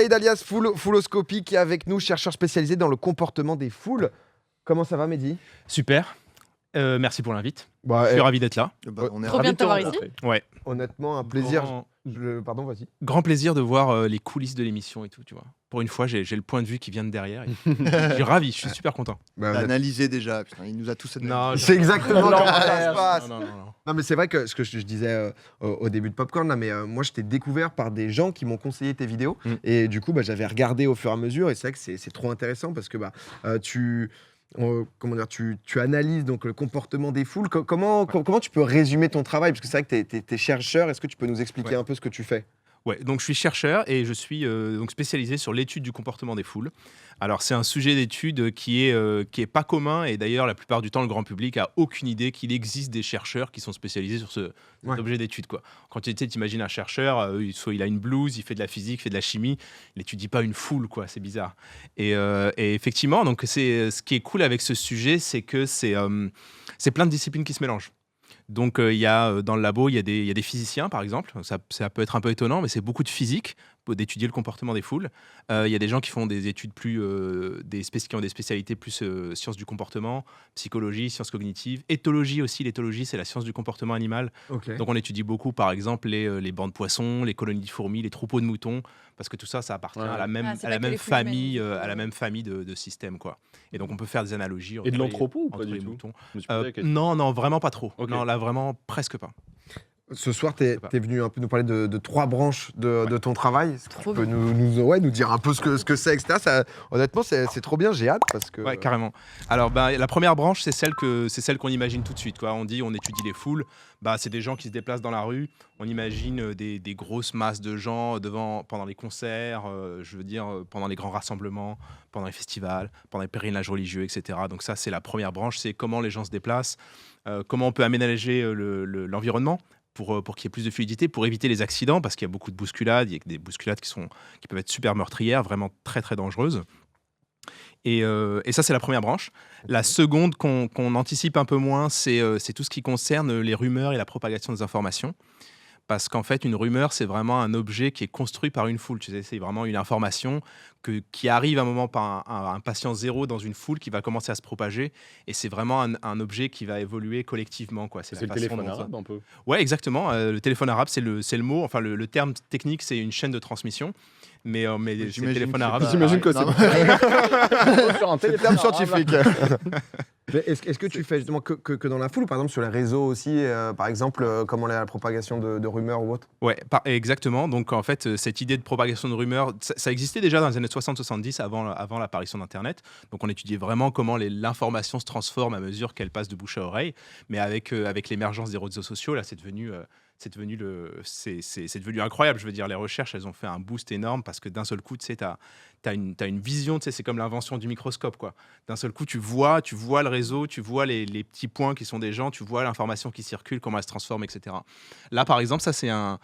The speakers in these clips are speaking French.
Saïd alias Fouloscopie qui est avec nous, chercheur spécialisé dans le comportement des foules. Comment ça va, Mehdi? Super. Merci pour l'invite. Bah, Je suis ravi d'être là. On est Trop ravis bien de te t'avoir rencontrer. Ouais. honnêtement, un plaisir. Pardon, vas-y. Grand plaisir de voir les coulisses de l'émission et tout, tu vois. Pour une fois, j'ai le point de vue qui vient de derrière. Je suis ravi, je suis super content. Bah, T'as analysé déjà, putain, il nous a tous analysé. Non, c'est exactement Non, comment ça se passe. non. Non, mais c'est vrai que ce que je disais au début de Popcorn, là, mais moi, je t'ai découvert par des gens qui m'ont conseillé tes vidéos. Et du coup, j'avais regardé au fur et à mesure. Et c'est vrai que c'est trop intéressant parce que tu analyses donc le comportement des foules. Comment tu peux résumer ton travail? Parce que c'est vrai que tu es chercheur. Est-ce que tu peux nous expliquer un peu ce que tu fais? Ouais, donc je suis chercheur et je suis donc spécialisé sur l'étude du comportement des foules. Alors c'est un sujet d'étude qui est pas commun et d'ailleurs la plupart du temps le grand public a aucune idée qu'il existe des chercheurs qui sont spécialisés sur cet objet d'étude quoi. Quand tu t'imagines un chercheur, soit il a une blouse, il fait de la physique, il fait de la chimie, il n'étudie pas une foule quoi, c'est bizarre. Et effectivement donc c'est ce qui est cool avec ce sujet, c'est que c'est plein de disciplines qui se mélangent. Donc, il y a, dans le labo, il y a des physiciens, par exemple. Ça peut être un peu étonnant, mais c'est beaucoup de physique, d'étudier le comportement des foules. Il y a des gens qui font des études plus, qui ont des spécialités plus sciences du comportement, psychologie, sciences cognitives, éthologie aussi. L'éthologie, c'est la science du comportement animal. Okay. Donc, on étudie beaucoup, par exemple, les bancs de poissons, les colonies de fourmis, les troupeaux de moutons, parce que tout ça, ça appartient à la même famille, de systèmes, quoi. Et donc, on peut faire des analogies. Et de l'anthropo ou pas entre du les tout? moutons. Je me suis posé la question. Non, vraiment pas trop. Ok. Non, là, vraiment presque pas. Ce soir, tu es venu un peu nous parler de 3 branches de ton travail. Est-ce que tu peux nous dire un peu ce que c'est, etc. Honnêtement, c'est trop bien, j'ai hâte. Parce que... Ouais, carrément. Alors, la première branche, c'est celle qu'on imagine tout de suite, quoi. On étudie les foules. C'est des gens qui se déplacent dans la rue. On imagine des grosses masses de gens pendant les concerts, pendant les grands rassemblements, pendant les festivals, pendant les pèlerinages religieux, etc. Donc ça, c'est la première branche, c'est comment les gens se déplacent, comment on peut aménager l'environnement pour qu'il y ait plus de fluidité, pour éviter les accidents, parce qu'il y a beaucoup de bousculades, il y a des bousculades qui peuvent être super meurtrières, vraiment très très dangereuses. Et ça, c'est la première branche. La seconde qu'on anticipe un peu moins, c'est tout ce qui concerne les rumeurs et la propagation des informations. Parce qu'en fait, une rumeur, c'est vraiment un objet qui est construit par une foule. Tu sais, c'est vraiment une information qui arrive à un moment par un patient zéro dans une foule qui va commencer à se propager. Et c'est vraiment un objet qui va évoluer collectivement, quoi. C'est le téléphone arabe un peu. Ouais, exactement. Le téléphone arabe, c'est le mot. Enfin, le terme technique, c'est une chaîne de transmission. Mais c'est le téléphone arabe. J'imagine que c'est sur un terme téléphone scientifique. Est-ce que tu fais justement que dans la foule ou par exemple sur les réseaux aussi, par exemple, comment la propagation de rumeurs ou autre? Ouais, exactement. Donc en fait, cette idée de propagation de rumeurs, ça existait déjà dans les années 60-70 avant l'apparition d'Internet. Donc on étudiait vraiment comment l'information se transforme à mesure qu'elle passe de bouche à oreille. Mais avec l'émergence des réseaux sociaux, là, c'est devenu incroyable. Je veux dire, les recherches, elles ont fait un boost énorme parce que d'un seul coup, tu sais, t'as une vision, tu sais, c'est comme l'invention du microscope, quoi. D'un seul coup, tu vois le réseau, tu vois les petits points qui sont des gens, tu vois l'information qui circule, comment elle se transforme, etc. Là, par exemple, ça, c'est un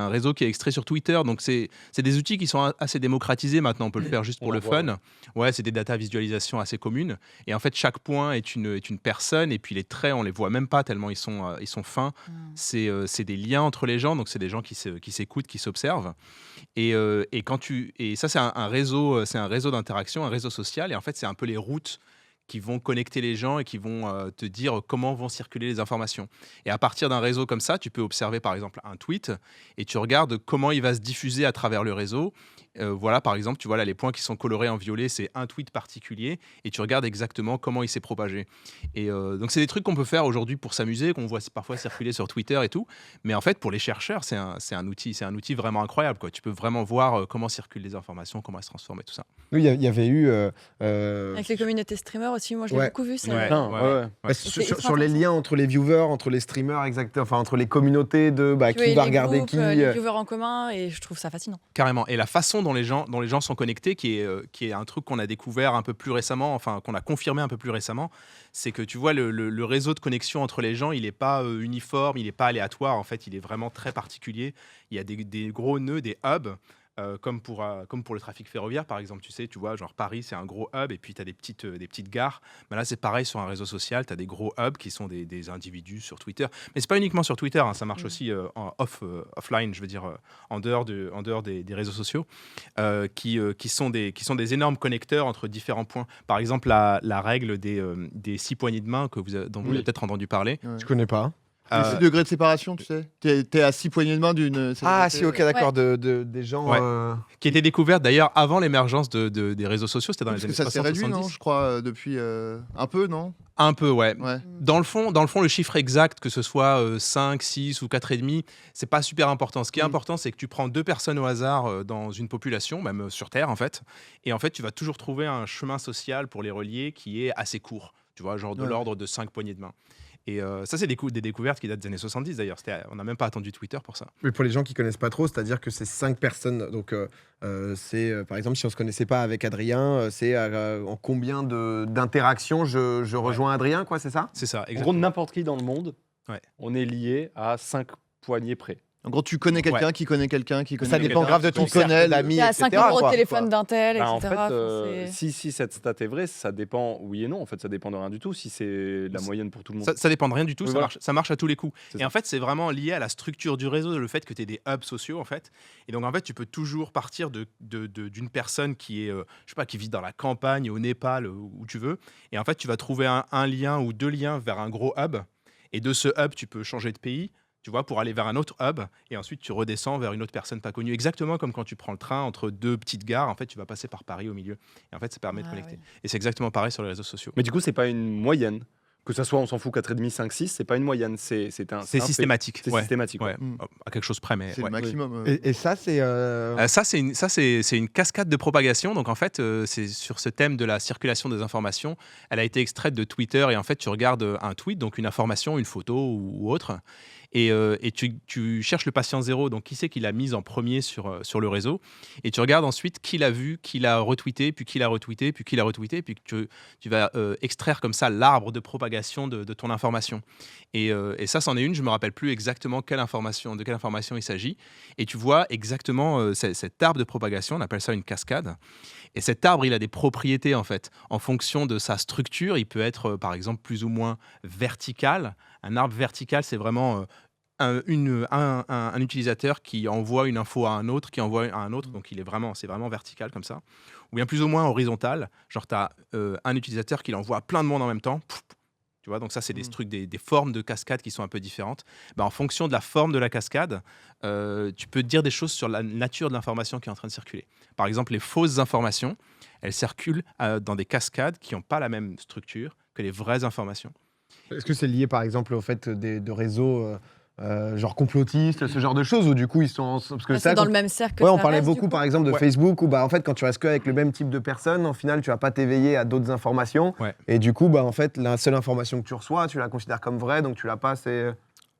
réseau qui est extrait sur Twitter. Donc, c'est des outils qui sont assez démocratisés maintenant. On peut le faire juste pour le fun. Ouais, c'est des data visualisation assez communes. Et en fait, chaque point est une personne. Et puis, les traits, on les voit même pas tellement ils sont fins. C'est des liens entre les gens. Donc, c'est des gens qui s'écoutent, qui s'observent. Et ça, c'est un réseau d'interaction, un réseau social. Et en fait, c'est un peu les routes qui vont connecter les gens et qui vont te dire comment vont circuler les informations. Et à partir d'un réseau comme ça, tu peux observer par exemple un tweet et tu regardes comment il va se diffuser à travers le réseau. Voilà, par exemple, tu vois là les points qui sont colorés en violet, c'est un tweet particulier et tu regardes exactement comment il s'est propagé. Et donc c'est des trucs qu'on peut faire aujourd'hui pour s'amuser, qu'on voit parfois circuler sur Twitter et tout. Mais en fait, pour les chercheurs, c'est un outil vraiment incroyable, quoi. Tu peux vraiment voir comment circulent les informations, comment elles se transforment et tout ça. Nous, il y avait eu avec les communautés streamers aussi, moi je l'ai beaucoup vu ça. Sur les liens entre les viewers, entre les streamers, enfin entre les communautés de qui va regarder groupes, qui. Les viewers en commun, et je trouve ça fascinant. Carrément. Et la façon dont les gens sont connectés, qui est un truc qu'on a découvert un peu plus récemment, enfin qu'on a confirmé un peu plus récemment, c'est que tu vois le réseau de connexion entre les gens, il n'est pas uniforme, il n'est pas aléatoire. En fait, il est vraiment très particulier. Il y a des gros nœuds, des hubs. comme pour le trafic ferroviaire, par exemple. Tu vois, genre Paris, c'est un gros hub, et puis tu as des petites gares. Mais là, c'est pareil sur un réseau social. Tu as des gros hubs qui sont des individus sur Twitter. Mais c'est pas uniquement sur Twitter, hein, ça marche aussi offline, je veux dire, en dehors des réseaux sociaux, qui sont des énormes connecteurs entre différents points. Par exemple, la règle des 6 poignées de main dont vous avez peut-être entendu parler. Je connais pas. Les 6 degrés de séparation, tu sais. T'es à 6 poignées de main d'une. Ah si, ok, d'accord, des gens. Ouais. Qui était découverte d'ailleurs avant l'émergence des réseaux sociaux, c'était dans les années Parce que ça 60, s'est réduit, 70. non, je crois, depuis un peu, non? Un peu, ouais. Ouais. Dans le fond, le chiffre exact, que ce soit 5, 6 ou 4,5, c'est pas super important. Ce qui est important, c'est que tu prends 2 personnes au hasard dans une population, même sur Terre, en fait. Et en fait, tu vas toujours trouver un chemin social pour les relier qui est assez court. Tu vois, genre de l'ordre de 5 poignées de main. Et ça, c'est des découvertes qui datent des années 70 d'ailleurs. On n'a même pas attendu Twitter pour ça. Mais pour les gens qui connaissent pas trop, c'est-à-dire que c'est 5 personnes. Donc, c'est par exemple, si on se connaissait pas avec Adrien, c'est en combien d'interactions je rejoins Adrien, quoi, c'est ça? C'est ça, En gros, exactement. n'importe qui dans le monde, Ouais. on est lié à 5 poignées près. En gros, tu connais quelqu'un qui connaît quelqu'un qui connaît Ça dépend quelqu'un. grave de ton Tu connais cercle d'amis, Il y a etc. 5 numéros de quoi. téléphone d'un tel, etc. Bah, en fait, Enfin, c'est- si cette stat est vraie, ça dépend, oui et non. En fait, ça dépend de rien du tout. Si c'est la moyenne pour tout le monde. Ça dépend de rien du tout, Oui, ça, voilà. ça marche à tous les coups. C'est Et ça. en fait, c'est vraiment lié à la structure du réseau, le fait que tu aies des hubs sociaux, en fait. Et donc, en fait, tu peux toujours partir d'une personne qui est, je sais pas, qui vit dans la campagne, au Népal, où tu veux. Et en fait, tu vas trouver un lien ou 2 liens vers un gros hub. Et de ce hub, tu peux changer de pays, tu vois, pour aller vers un autre hub. Et ensuite, tu redescends vers une autre personne pas connue. Exactement comme quand tu prends le train entre 2 petites gares. En fait, tu vas passer par Paris au milieu. Et en fait, ça permet de Ah, connecter. oui. Et c'est exactement pareil sur les réseaux sociaux. Mais du coup, c'est pas une moyenne. Que ça soit, on s'en fout, 4,5, 5, 6, c'est pas une moyenne. C'est un C'est fait. systématique. C'est ouais. systématique. Ouais. Mm. À quelque chose près, mais C'est ouais. le maximum. Et ça, c'est. Ça, c'est une cascade de propagation. Donc, en fait, c'est sur ce thème de la circulation des informations. Elle a été extraite de Twitter. Et en fait, tu regardes un tweet, donc une information, une photo ou autre. Et tu cherches le patient zéro. Donc, qui c'est qui l'a mise en premier sur le réseau. Et tu regardes ensuite qui l'a vu, qui l'a retweeté, puis qui l'a retweeté, puis qui l'a retweeté. Puis tu vas extraire comme ça l'arbre de propagation de ton information. Et ça, c'en est une. Je ne me rappelle plus exactement de quelle information il s'agit. Et tu vois exactement cet arbre de propagation, on appelle ça une cascade. Et cet arbre, il a des propriétés en fait. En fonction de sa structure, il peut être par exemple plus ou moins vertical. Un arbre vertical, c'est vraiment un utilisateur qui envoie une info à un autre, qui envoie à un autre. Donc c'est vraiment vertical comme ça. Ou bien plus ou moins horizontal. Genre, tu as un utilisateur qui l'envoie à plein de monde en même temps. Tu vois, donc ça, c'est des trucs, des formes de cascade qui sont un peu différentes. En fonction de la forme de la cascade, tu peux dire des choses sur la nature de l'information qui est en train de circuler. Par exemple, les fausses informations, elles circulent dans des cascades qui n'ont pas la même structure que les vraies informations. Est-ce que c'est lié par exemple au fait de réseaux genre complotistes, ce genre de choses, ou du coup ils sont. Parce que Bah, ça, c'est dans quand- le même cercle. que Ouais, on ça parlait reste, du beaucoup coup. par exemple de Ouais. Facebook où en fait quand tu restes que avec le même type de personnes, en final tu vas pas t'éveiller à d'autres informations. Ouais. Et du coup en fait la seule information que tu reçois, tu la considères comme vraie, donc tu l'as pas. C'est.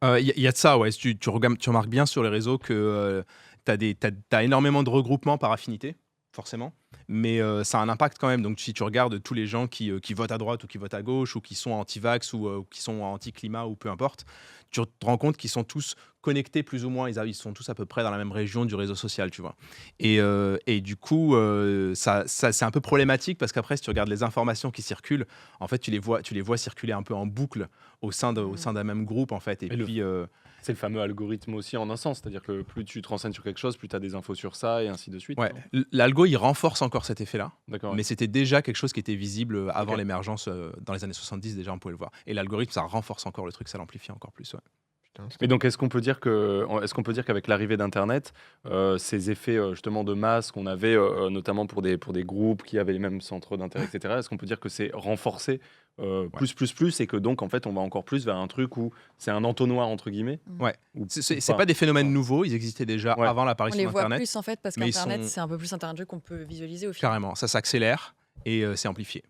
Il y a de ça, ouais. Tu remarques bien sur les réseaux que t'as énormément de regroupements par affinité, forcément. Mais ça a un impact quand même. Donc, si tu regardes tous les gens qui votent à droite ou qui votent à gauche ou qui sont anti-vax ou qui sont anti-climat ou peu importe, tu te rends compte qu'ils sont tous connectés plus ou moins. Ils sont tous à peu près dans la même région du réseau social, tu vois. Et du coup, ça c'est un peu problématique parce qu'après, si tu regardes les informations qui circulent, en fait, tu les vois circuler un peu en boucle au sein d'un même groupe, en fait. Et Mais puis, C'est le fameux algorithme aussi en un sens. C'est-à-dire que plus tu te renseignes sur quelque chose, plus tu as des infos sur ça et ainsi de suite. ouais, non l'algo, il renforce encore cet effet-là. D'accord. Mais c'était déjà quelque chose qui était visible avant Ok. l'émergence dans les années 70, déjà on pouvait le voir. Et l'algorithme, ça renforce encore le truc, ça l'amplifie encore plus. Ouais. Mais donc, est-ce qu'on peut dire qu'avec l'arrivée d'Internet, ces effets justement de masse qu'on avait, notamment pour des groupes qui avaient les mêmes centres d'intérêt, etc., est-ce qu'on peut dire que c'est renforcé plus et que donc en fait on va encore plus vers un truc où c'est un entonnoir entre guillemets Ouais. ou- C'est ou pas des phénomènes nouveaux, ils existaient déjà Ouais. avant On l'apparition les voit d'Internet. plus en fait parce mais ils qu'Internet sont- c'est un peu plus un terrain de jeu qu'on peut visualiser au final. Carrément, ça s'accélère et c'est amplifié.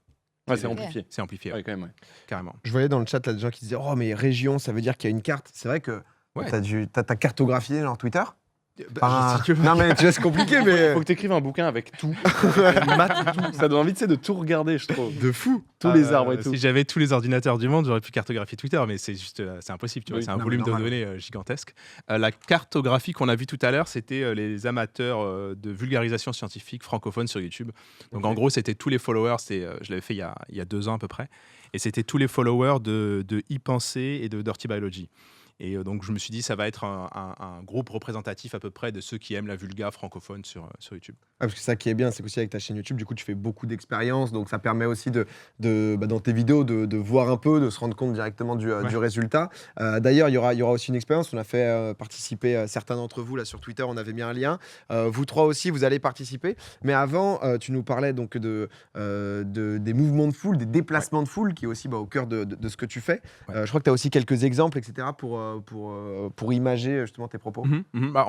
Ouais, c'est Ok. amplifié. C'est amplifié, Ouais, quand même, ouais. carrément. Je voyais dans le chat là des gens qui disaient oh mais région, ça veut dire qu'il y a une carte. C'est vrai que Ouais. t'as cartographié leur Twitter. Enfin, non, mais tu vois, c'est compliqué, mais Faut que tu écrives un bouquin avec tout. Maths, tout. Ça donne envie, tu sais, de tout regarder, je trouve. de fou. Tous les arbres et tout. Si j'avais tous les ordinateurs du monde, j'aurais pu cartographier Twitter, mais c'est juste, c'est impossible. Tu vois, Oui. c'est un Non, volume mais de normal. données gigantesque. La cartographie qu'on a vue tout à l'heure, c'était les amateurs de vulgarisation scientifique francophone sur YouTube. Donc en gros, c'était tous les followers. Je l'avais fait il y a 2 ans à peu près, et c'était tous les followers de e-pensée et de Dirty Biology. Et donc je me suis dit, ça va être un groupe représentatif à peu près de ceux qui aiment la vulga francophone sur YouTube. Ah, parce que ça qui est bien, c'est qu'aussi avec ta chaîne YouTube, du coup, tu fais beaucoup d'expériences, donc ça permet aussi dans tes vidéos de voir un peu, de se rendre compte directement du résultat. D'ailleurs, il y aura aussi une expérience. On a fait participer certains d'entre vous là sur Twitter. On avait mis un lien. Vous 3 aussi, vous allez participer. Mais avant, tu nous parlais donc des mouvements de foule, des déplacements de foule, qui est aussi au cœur de ce que tu fais. Ouais. Je crois que tu as aussi quelques exemples, etc., pour imager justement tes propos.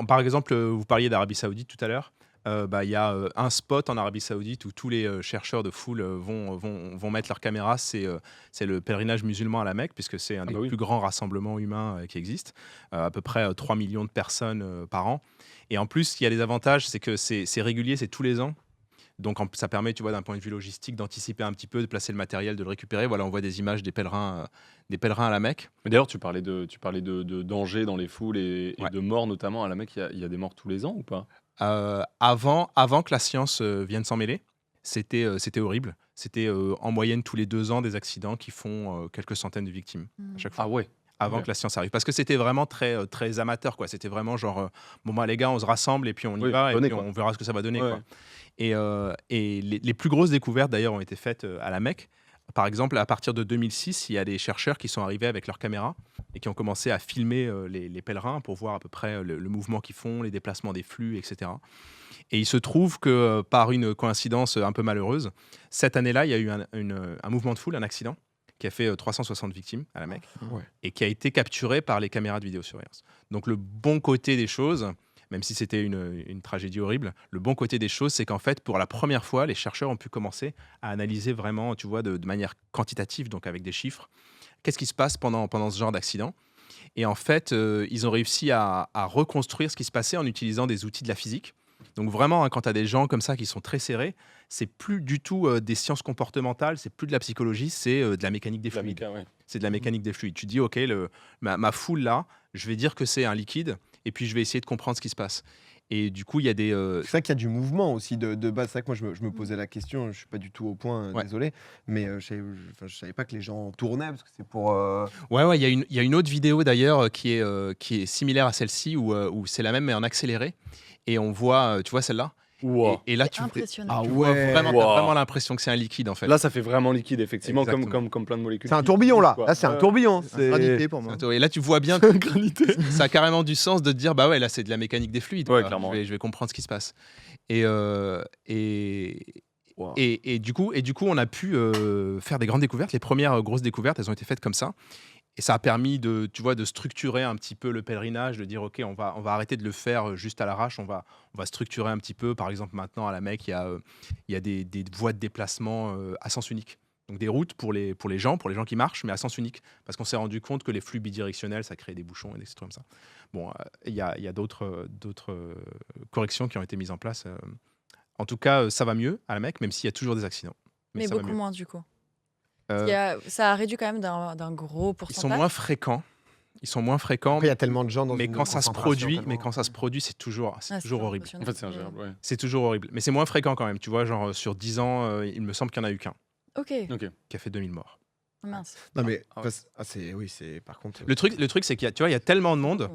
Par exemple, vous parliez d'Arabie Saoudite tout à l'heure. Il y a un spot en Arabie Saoudite où tous les chercheurs de foule vont mettre leur caméra. C'est le pèlerinage musulman à la Mecque, puisque c'est un des plus grands rassemblements humains qui existent. À peu près 3 millions de personnes par an. Et en plus, il y a des avantages, c'est que c'est régulier, c'est tous les ans. Donc ça permet, tu vois, d'un point de vue logistique, d'anticiper un petit peu, de placer le matériel, de le récupérer. Voilà, on voit des images des pèlerins à la Mecque. Mais d'ailleurs, tu parlais de danger dans les foules et Ouais. de morts notamment à la Mecque. Il y a des morts tous les ans ou pas? Avant que la science vienne s'en mêler, c'était horrible. C'était en moyenne tous les 2 ans des accidents qui font quelques centaines de victimes à chaque fois. Ah ouais. Avant Ouais. que la science arrive. Parce que c'était vraiment très, très amateur, quoi. C'était vraiment genre, les gars, on se rassemble et puis on y Oui, va et donner, puis quoi. on verra ce que ça va donner, Ouais. quoi. Et les plus grosses découvertes, d'ailleurs, ont été faites à la Mecque. Par exemple, à partir de 2006, il y a des chercheurs qui sont arrivés avec leurs caméras et qui ont commencé à filmer les pèlerins pour voir à peu près le mouvement qu'ils font, les déplacements des flux, etc. Et il se trouve que, par une coïncidence un peu malheureuse, cette année-là, il y a eu un mouvement de foule, un accident, qui a fait 360 victimes à la Mecque et qui a été capturé par les caméras de vidéosurveillance. Donc le bon côté des choses, même si c'était une tragédie horrible, le bon côté des choses, c'est qu'en fait, pour la première fois, les chercheurs ont pu commencer à analyser vraiment, tu vois, de manière quantitative, donc avec des chiffres, qu'est-ce qui se passe pendant ce genre d'accident. Et en fait, ils ont réussi à reconstruire ce qui se passait en utilisant des outils de la physique. Donc vraiment, quand tu as des gens comme ça qui sont très serrés, c'est plus du tout des sciences comportementales, c'est plus de la psychologie, c'est de la mécanique des fluides. C'est de la mécanique des fluides. Tu dis, OK, ma foule là, je vais dire que c'est un liquide, et puis je vais essayer de comprendre ce qui se passe. Et du coup, il y a des... C'est vrai qu'il y a du mouvement aussi de base. C'est vrai que moi, je me posais la question. Je suis pas du tout au point, désolé. Mais je savais pas que les gens tournaient, parce que c'est pour... Ouais, il y a une autre vidéo d'ailleurs qui est similaire à celle-ci, où c'est la même mais en accéléré. Et on voit, tu vois celle-là. Wow. Et là, C'est impressionnant. Ah tu vois ouais. vraiment, Wow. t'as vraiment l'impression que c'est un liquide en fait. Là, ça fait vraiment liquide, effectivement, Exactement. comme plein de molécules. C'est un qui tourbillon, là. quoi. Là, c'est un tourbillon. C'est granité pour moi. Et là, tu vois bien que ça a carrément du sens de te dire, bah ouais, là, c'est de la mécanique des fluides. Ouais, quoi. clairement. Je vais comprendre ce qui se passe. Wow. Et du coup, on a pu faire des grandes découvertes. Les premières grosses découvertes, elles ont été faites comme ça. Et ça a permis de structurer un petit peu le pèlerinage, de dire, OK, on va arrêter de le faire juste à l'arrache, on va structurer un petit peu. Par exemple, maintenant, à la Mecque, il y a des voies de déplacement à sens unique. Donc des routes pour les gens qui marchent, mais à sens unique. Parce qu'on s'est rendu compte que les flux bidirectionnels, ça crée des bouchons et des trucs comme ça. Bon, il y a d'autres corrections qui ont été mises en place. En tout cas, ça va mieux à la Mecque, même s'il y a toujours des accidents. Mais ça va beaucoup mieux. moins du coup. Euh, Ça a réduit quand même d'un gros Ils pourcentage. sont moins fréquents. Après, il y a tellement de gens dans mais une quand ça se concentration produit, tellement- c'est toujours Ah, c'est horrible. impressionnant. En fait, c'est ingérable, ouais. C'est toujours horrible. Mais c'est moins fréquent quand même. Tu vois, genre sur 10 ans, il me semble qu'il n'y en a eu qu'un Ok. qui a fait 2000 morts. Mince. Non, mais Ah ouais. c'est par contre. Le truc c'est qu'il y a tellement de monde,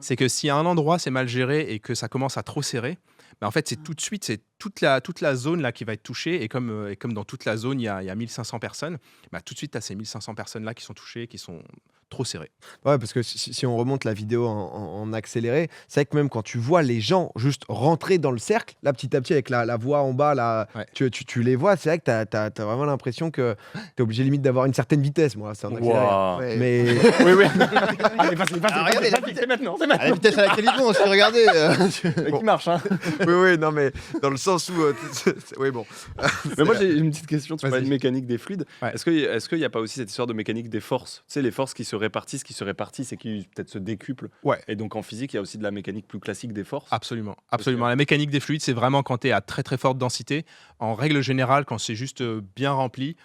c'est que si à un endroit c'est mal géré et que ça commence à trop serrer, bah en fait c'est tout de suite, c'est toute la zone là qui va être touchée. Et comme dans toute la zone, il y a 1500 personnes, bah, tout de suite, tu as ces 1500 personnes là qui sont touchées, qui sont trop serrées. Ouais, parce que si on remonte la vidéo en accéléré, c'est vrai que même quand tu vois les gens juste rentrer dans le cercle, là petit à petit avec la voix en bas, là, Ouais. tu les vois, c'est vrai que t'as vraiment l'impression que t'es obligé limite d'avoir une certaine vitesse. Moi, c'est en accéléré. Wow. Ouais. Mais Oui. Ah, regardez, c'est maintenant, c'est À la vitesse à laquelle ils vont, si regardez. Qui marche, hein. oui, non, mais dans le sens sens où. Oui, bon. Mais moi, j'ai une petite question. Tu parlais Vas-y. de mécanique des fluides. Ouais. Est-ce qu'il n'y a pas aussi cette histoire de mécanique des forces? Tu sais, les forces qui se répartissent et qui peut-être se décuplent. Ouais. Et donc en physique, il y a aussi de la mécanique plus classique des forces. Absolument, absolument. La mécanique des fluides, c'est vraiment quand tu es à très très forte densité. En règle générale, quand c'est juste bien rempli,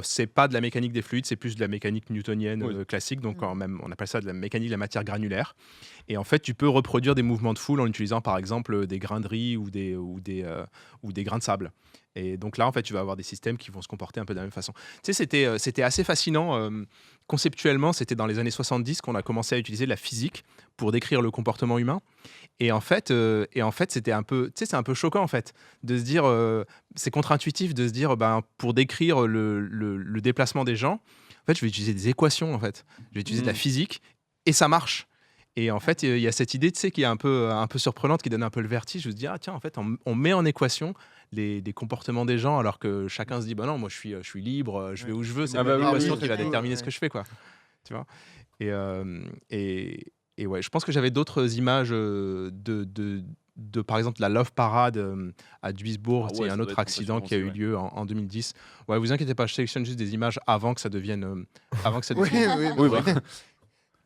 c'est pas de la mécanique des fluides, c'est plus de la mécanique newtonienne Oui. classique. Donc même, on appelle ça de la mécanique de la matière granulaire. Et en fait, tu peux reproduire des mouvements de foule en utilisant par exemple des grains de riz ou des grains de sable. Et donc là, en fait, tu vas avoir des systèmes qui vont se comporter un peu de la même façon. Tu sais, c'était assez fascinant. Conceptuellement, c'était dans les années 70 qu'on a commencé à utiliser la physique pour décrire le comportement humain. Et en fait, c'était un peu, tu sais, c'est un peu choquant en fait de se dire, c'est contre-intuitif de se dire, pour décrire le déplacement des gens, en fait, je vais utiliser des équations en fait, je vais utiliser de la physique et ça marche. Et en fait, il y a cette idée, tu sais, qui est un peu surprenante, qui donne un peu le vertige. Je me dis, ah tiens, en fait, on met en équation des comportements des gens, alors que chacun se dit, bah non, moi je suis libre, je vais où je veux, c'est Ah pas bah oui, l'équation oui, qui va c'est déterminer tout, ce que je fais, quoi. Tu vois. Et ouais, je pense que j'avais d'autres images de, par exemple, la Love Parade à Duisbourg. Ah C'est ouais, un ça doit autre être accident qui a eu impressionnant, lieu en 2010. Ouais, vous inquiétez pas, je sélectionne juste des images avant que ça devienne. Avant que ça Oui, devienne. oui, Oui, bah.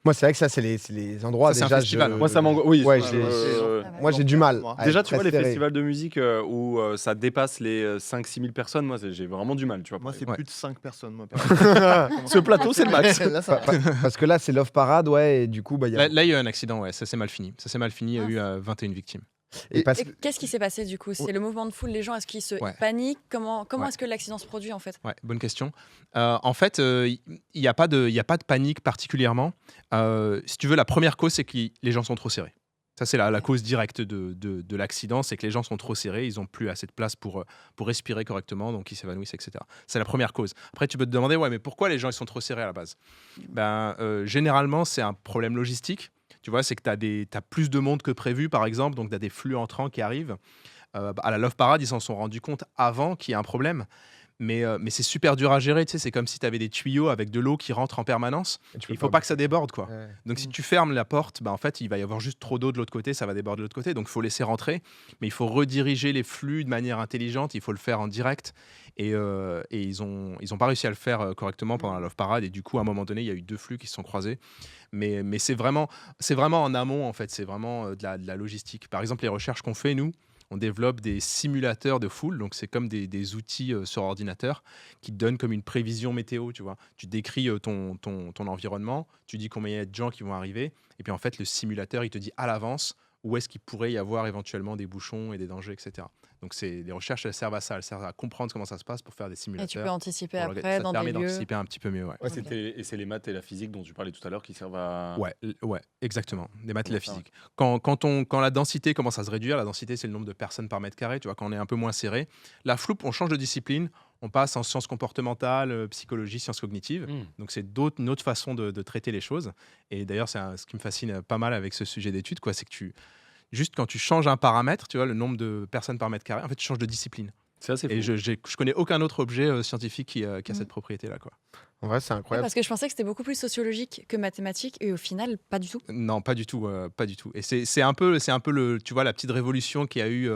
Moi, c'est vrai que ça, c'est les endroits Ça, c'est un déjà. festival. Moi, ça m'angoisse. Oui, Ouais, ça- moi, j'ai du mal. à Déjà, être tu vois, très les serré. festivals de musique où ça dépasse les 5-6 000 personnes, moi, j'ai vraiment du mal, tu vois. Moi, c'est Ouais. plus de 5 personnes. Moi, Ce plateau, c'est le max. Là, ça va. Parce que là, c'est Love Parade, ouais, et du coup, il y a. Là, il y a eu un accident, ouais, ça s'est mal fini. Ça s'est mal fini, il y a eu 21 victimes. Et parce Et que- qu'est-ce qui s'est passé du coup? C'est le mouvement de foule, les gens, est-ce qu'ils se Ouais. paniquent? Comment Ouais. est-ce que l'accident se produit en fait? Ouais, bonne question. En fait, il n'y a pas de panique particulièrement. Si tu veux, la première cause, c'est que les gens sont trop serrés. Ça, c'est la cause directe de l'accident, c'est que les gens sont trop serrés, ils n'ont plus assez de place pour respirer correctement, donc ils s'évanouissent, etc. C'est la première cause. Après, tu peux te demander, ouais, mais pourquoi les gens ils sont trop serrés à la base? Généralement, c'est un problème logistique. Tu vois, c'est que tu as plus de monde que prévu, par exemple, donc tu as des flux entrants qui arrivent. À la Love Parade, ils s'en sont rendus compte avant qu'il y ait un problème. Mais c'est super dur à gérer, tu sais, c'est comme si tu avais des tuyaux avec de l'eau qui rentre en permanence. tu peux Il faut pas que ça déborde, quoi. Ouais. Donc si tu fermes la porte, en fait, il va y avoir juste trop d'eau de l'autre côté, ça va déborder de l'autre côté. Donc il faut laisser rentrer, mais il faut rediriger les flux de manière intelligente, il faut le faire en direct. Et ils ont pas réussi à le faire correctement pendant la Love Parade. Et du coup, à un moment donné, il y a eu 2 flux qui se sont croisés. Mais c'est vraiment en amont, en fait, c'est vraiment de la logistique. Par exemple, les recherches qu'on fait, nous, on développe des simulateurs de foule, donc c'est comme des outils sur ordinateur qui te donnent comme une prévision météo, tu vois. Tu décris ton environnement, tu dis combien il y a de gens qui vont arriver, et puis en fait le simulateur il te dit à l'avance où est-ce qu'il pourrait y avoir éventuellement des bouchons et des dangers, etc. Donc les recherches elles servent à ça, elles servent à comprendre comment ça se passe pour faire des Et tu simulateurs. peux anticiper Ça après te dans permet des lieux. d'anticiper un petit peu mieux, ouais. Ouais, Ok. et c'est les maths et la physique dont tu parlais tout à l'heure qui servent à. Ouais, exactement. Des maths et la Comment ça, physique. Quand la densité commence à se réduire, la densité c'est le nombre de personnes par mètre carré, tu vois, quand on est un peu moins serré. La floupe, on change de discipline, on passe en sciences comportementales, psychologie, sciences cognitives. Donc c'est une autre façon de traiter les choses. Et d'ailleurs, ce qui me fascine pas mal avec ce sujet d'étude, quoi, c'est que juste quand tu changes un paramètre, tu vois, le nombre de personnes par mètre carré, en fait, tu changes de discipline. C'est assez fou. Et je connais aucun autre objet scientifique qui a cette propriété-là, quoi. En vrai, c'est Ouais, incroyable. parce que je pensais que c'était beaucoup plus sociologique que mathématique et au final, pas du tout. Non, pas du tout, pas du tout. Et c'est un peu tu vois, la petite révolution qu'il y a eu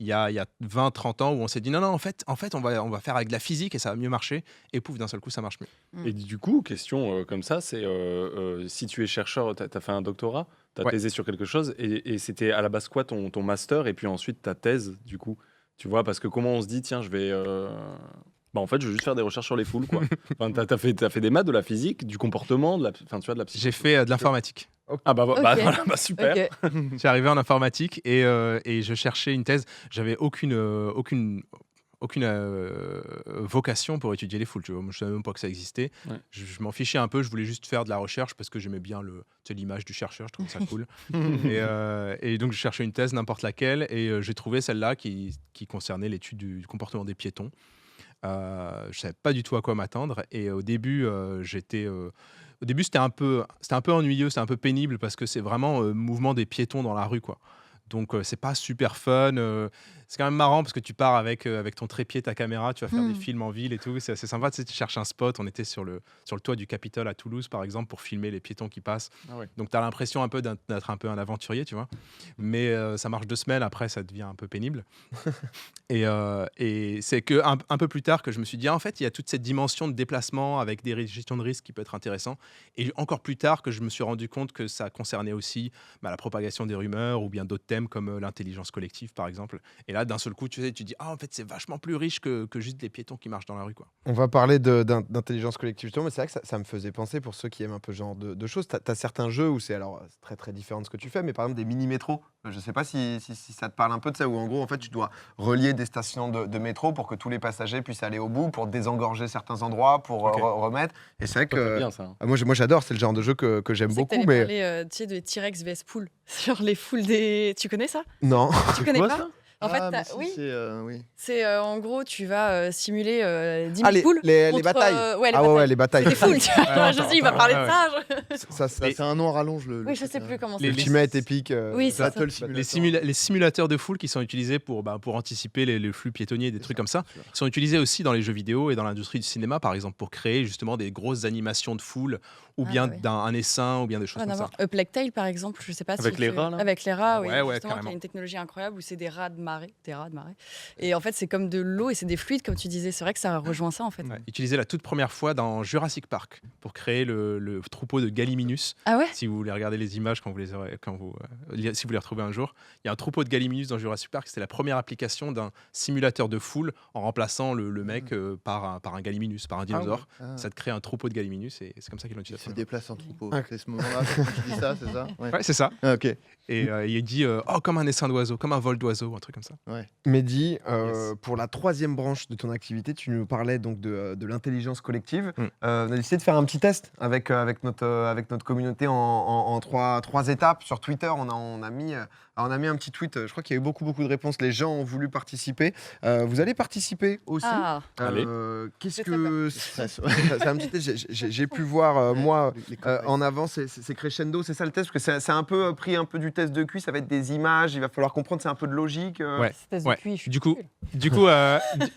il y a 20-30 ans où on s'est dit non, en fait, on va faire avec de la physique et ça va mieux marcher. Et pouf, d'un seul coup, ça marche mieux. Et du coup, question comme ça, c'est si tu es chercheur, tu as fait un doctorat, tu as Ouais. thésé sur quelque chose, et c'était à la base quoi ton master, et puis ensuite ta thèse, du coup? Tu vois, parce que comment on se dit, tiens, je vais. En fait, je veux juste faire des recherches sur les foules, quoi. Enfin, t'as fait des maths, de la physique, du comportement, enfin, tu vois, de la psychologie. J'ai fait de l'informatique. Ah bah, Ok. voilà, super. Ok. Je suis arrivé en informatique et je cherchais une thèse. J'avais aucune vocation pour étudier les foules. Tu vois. Moi, je ne savais même pas que ça existait. Ouais. Je m'en fichais un peu. Je voulais juste faire de la recherche parce que j'aimais bien l'image du chercheur. Je trouvais ça cool. et donc, je cherchais une thèse, n'importe laquelle. Et j'ai trouvé celle-là qui concernait l'étude du comportement des piétons. Je ne savais pas du tout à quoi m'attendre. Et au début, c'était un peu ennuyeux, c'était un peu pénible parce que c'est vraiment mouvement des piétons dans la rue, quoi. Donc c'est pas super fun. C'est quand même marrant parce que tu pars avec ton trépied, ta caméra, tu vas faire des films en ville et tout. C'est assez sympa. Tu sais, tu cherches un spot. On était sur le toit du Capitole à Toulouse, par exemple, pour filmer les piétons qui passent. Ah ouais. Donc tu as l'impression un peu d'être un peu un aventurier, tu vois. Mais ça marche 2 semaines. Après, ça devient un peu pénible. Et c'est un peu plus tard que je me suis dit, en fait, il y a toute cette dimension de déplacement avec des gestions de risque qui peut être intéressant. Et encore plus tard que je me suis rendu compte que ça concernait aussi la propagation des rumeurs ou bien d'autres thèmes comme l'intelligence collective, par exemple. Et là, d'un seul coup, tu dis, en fait, c'est vachement plus riche que juste des piétons qui marchent dans la rue, quoi. On va parler d'intelligence collective, justement, mais c'est vrai que ça me faisait penser, pour ceux qui aiment un peu ce genre de choses, t'as certains jeux où c'est très très différent de ce que tu fais, mais par exemple des mini-métros. Je sais pas si ça te parle un peu de ça, où en gros, en fait, tu dois relier des stations de métro pour que tous les passagers puissent aller au bout, pour désengorger certains endroits, pour remettre. Et c'est vrai que bien, ça. moi j'adore, c'est le genre de jeu que j'aime beaucoup. Tu Mais parler, tu sais, de T-Rex vs Pool sur les foules des. Tu connais ça? non. Tu connais quoi, pas? ça En fait, mais si, oui. oui. C'est en gros, tu vas simuler 10 000 Ah, les poules. les batailles. Ouais, les Ah batailles. ouais, les batailles. C'est des foules, tu vois. Ouais, Je sais, il va parler de ça. Ça, C'est un nom à rallonge. Oui, je sais plus comment c'est. Les- Ultimate Epic. Oui, c'est ça. Battle Simulator. Les simulateurs de foule qui sont utilisés pour anticiper les flux piétonniers, des trucs comme ça, sont utilisés aussi dans les jeux vidéo et dans l'industrie du cinéma, par exemple, pour créer justement des grosses animations de foule, ou Ah, bien ouais. un essaim, ou bien des choses Rien à comme ça. voir. Plague Tale, par exemple, je sais pas Avec si les rats, là Avec les rats, oui. Ouais, ouais, Justement, qui carrément. a une technologie incroyable où c'est des rats de marée. Et en fait, c'est comme de l'eau et c'est des fluides, comme tu disais. C'est vrai que ça rejoint ça, en fait. Ouais, utilisé la toute première fois dans Jurassic Park pour créer le troupeau de Gallimimus. Ah ouais? Si vous voulez regarder les images si vous les retrouvez un jour, il y a un troupeau de Gallimimus dans Jurassic Park. C'était la première application d'un simulateur de foule en remplaçant le mec par un Galliminus, par un dinosaure. Ça te crée un troupeau de Galliminus et c'est comme ça qu'ils l'ont utilisé. Il se déplace en troupeau. Ah. C'est ce moment-là, quand tu dis ça, c'est ça? Ouais, c'est ça. Ah, ok. Et il dit comme un essaim d'oiseau, comme un vol d'oiseau, un truc comme ça. Mehdi, Yes. pour la 3e branche de ton activité, tu nous parlais donc de l'intelligence collective. Mm. On a décidé de faire un petit test avec notre communauté en 3 étapes. Sur Twitter, on a mis un petit tweet. Je crois qu'il y a eu beaucoup de réponses. Les gens ont voulu participer. Vous allez participer aussi. Ah, Allez. Qu'est-ce J'ai que c'est un petit test. J'ai pu voir moi en avant, c'est crescendo, c'est ça le test, parce que c'est un peu pris un peu du test de QI. Ça va être des images. Il va falloir comprendre. C'est un peu de logique. Ouais. espèce de Ouais. cuit, je suis Du coup, nulle.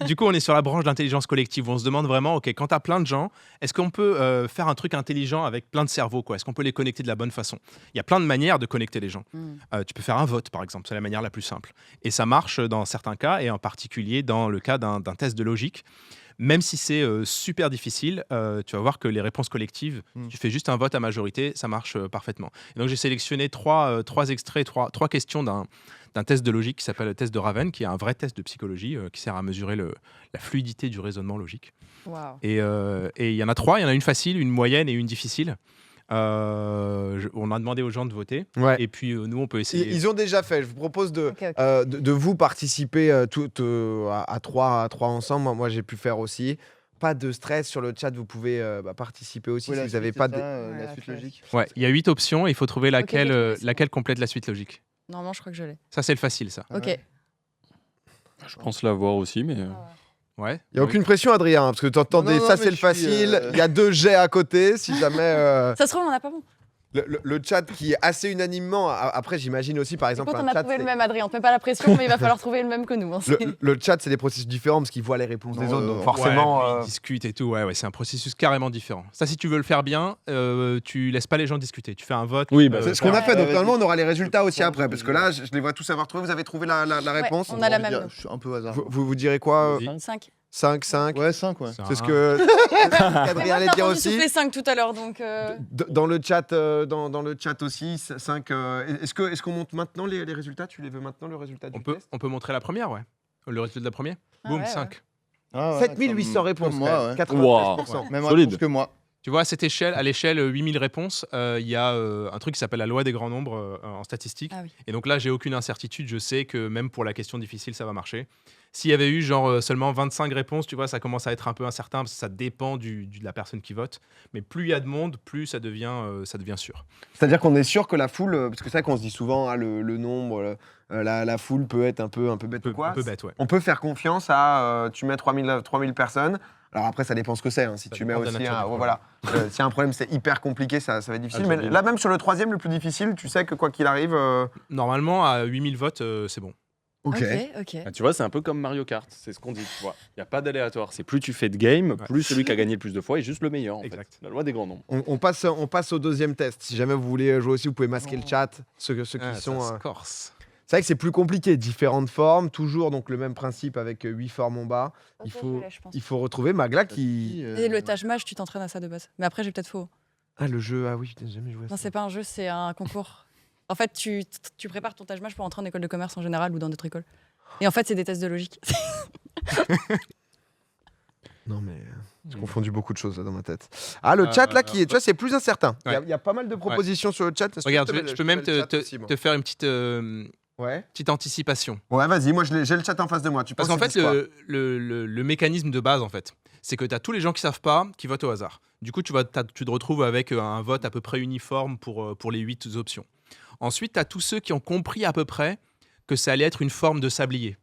du coup, on est sur la branche d'intelligence collective. Où on se demande vraiment, ok, quand tu as plein de gens, est-ce qu'on peut faire un truc intelligent avec plein de cerveaux, quoi? Est-ce qu'on peut les connecter de la bonne façon? Il y a plein de manières de connecter les gens. Tu peux faire un vote, par exemple, c'est la manière la plus simple. Et ça marche dans certains cas, et en particulier dans le cas d'un test de logique. Même si c'est super difficile, tu vas voir que les réponses collectives, tu fais juste un vote à majorité, ça marche parfaitement. Et donc j'ai sélectionné trois extraits, trois questions d'un test de logique qui s'appelle le test de Raven, qui est un vrai test de psychologie qui sert à mesurer la fluidité du raisonnement logique. Waouh. Et il y en a 3, il y en a une facile, une moyenne et une difficile. On a demandé aux gens de voter, Ouais. et puis nous on peut essayer. Ils ont déjà fait. Je vous propose Ok. de vous participer à 3 ensemble. Moi, j'ai pu faire aussi. Pas de stress sur le chat. Vous pouvez participer aussi Oui, si la vous n'avez suite, pas c'est de. ça, Ouais, la suite ok. logique. Ouais, il y a 8 options, et il faut trouver laquelle, j'ai trouvé, c'est laquelle complète la suite logique. Normalement, je crois que je l'ai. Ça c'est le facile, ça. Ah Ok. ouais. Je pense l'avoir aussi, mais. Ouais. Il n'y a aucune pression, Adrien, parce que tu entendais Non, ça, mais c'est le je suis, facile. Il y a 2 jets à côté. Si jamais. Ça se trouve, on en a pas bon. Le chat qui est assez unanimement. Après, j'imagine aussi, par exemple, Quand on un a chat. trouvé le c'est- même, Adrien, on te met pas la pression, mais il va falloir trouver le même que nous. Hein. Le chat, c'est des processus différents parce qu'ils voient les réponses des Non, autres. Donc ouais, forcément. Ouais, puis ils discutent et tout. Ouais, c'est un processus carrément différent. Ça, si tu veux le faire bien, tu laisses pas les gens discuter. Tu fais un vote. Oui, bah, C'est ce qu'on a fait. Donc Ouais, normalement, vas-y. on aura les résultats aussi Ouais, après. Parce que là, je les vois tous avoir trouvé. Vous avez trouvé la réponse. on a la même. Je suis un peu au hasard. Vous direz quoi Vas-y. 5. 5, 5. Ouais, 5, ouais. C'est ce que Adrien allait dire aussi. souffler 5 tout à l'heure, donc. Dans le chat, dans le chat aussi, 5. Est-ce qu'on monte maintenant les résultats? Tu les veux maintenant, le résultat du test? On peut montrer la première, ouais. Le résultat de la première. Ah Boum, ouais, 5. Ah ouais, 7800 réponses. comme moi, ouais. 93%. Même Solide. réponse que moi. Tu vois, à l'échelle 8000 réponses, il y a un truc qui s'appelle la loi des grands nombres en statistique. Ah oui. Et donc là, j'ai aucune incertitude. Je sais que même pour la question difficile, ça va marcher. S'il y avait eu genre seulement 25 réponses, tu vois, ça commence à être un peu incertain parce que ça dépend de la personne qui vote. Mais plus il y a de monde, plus ça devient sûr. C'est-à-dire qu'on est sûr que la foule, parce que c'est vrai qu'on se dit souvent, hein, le nombre, la foule peut être un peu bête ou quoi. Un peu bête, ouais. On peut faire confiance à, tu mets 3000 personnes, Alors après, ça dépend ce que c'est. Si Ça tu mets dépend de la aussi, nature du problème. voilà, s'il y a un problème, c'est hyper compliqué, ça va être difficile. Ah, Mais j'avais- là, même sur le troisième, le plus difficile, tu sais que quoi qu'il arrive, Normalement, à 8000 votes, c'est bon. ok. Ok. Ah, tu vois, c'est un peu comme Mario Kart, c'est ce qu'on dit. Il n'y a pas d'aléatoire. C'est plus tu fais de game, plus celui qui a gagné le plus de fois est juste le meilleur. En fait. Exact. La loi des grands nombres. On passe au deuxième test. Si jamais vous voulez jouer aussi, vous pouvez masquer le chat. Ceux qui sont. Ça se corse. C'est vrai que c'est plus compliqué. Différentes formes, toujours donc le même principe avec 8 formes en bas. Ok, faut- je l'ai, je pense. Il faut retrouver Magla qui. Et le Taj-Maj, tu t'entraînes à ça de base. Mais après, j'ai peut-être faux. Ah, le jeu, ah oui, putain, j'ai jamais joué à Non, ça. c'est pas un jeu, c'est un concours. En fait, tu prépares ton Taj-Maj pour entrer en école de commerce en général ou dans d'autres écoles. Et en fait, c'est des tests de logique. Non, mais j'ai confondu beaucoup de choses là, dans ma tête. Ah, le chat là, qui est, tu vois, c'est plus incertain. Il y a pas mal de propositions sur le chat. Est-ce que Regarde, tu peux- je peux même te mets le chat te aussi, moi. te faire une petite Ouais. petite anticipation. Ouais, vas-y, moi j'ai le chat en face de moi. Tu Parce penses qu'en qu'ils fait, disent quoi le mécanisme de base, en fait, c'est que tu as tous les gens qui savent pas qui votent au hasard. Du coup, tu te retrouves avec un vote à peu près uniforme pour les 8 options. Ensuite, tu as tous ceux qui ont compris à peu près que ça allait être une forme de sablier.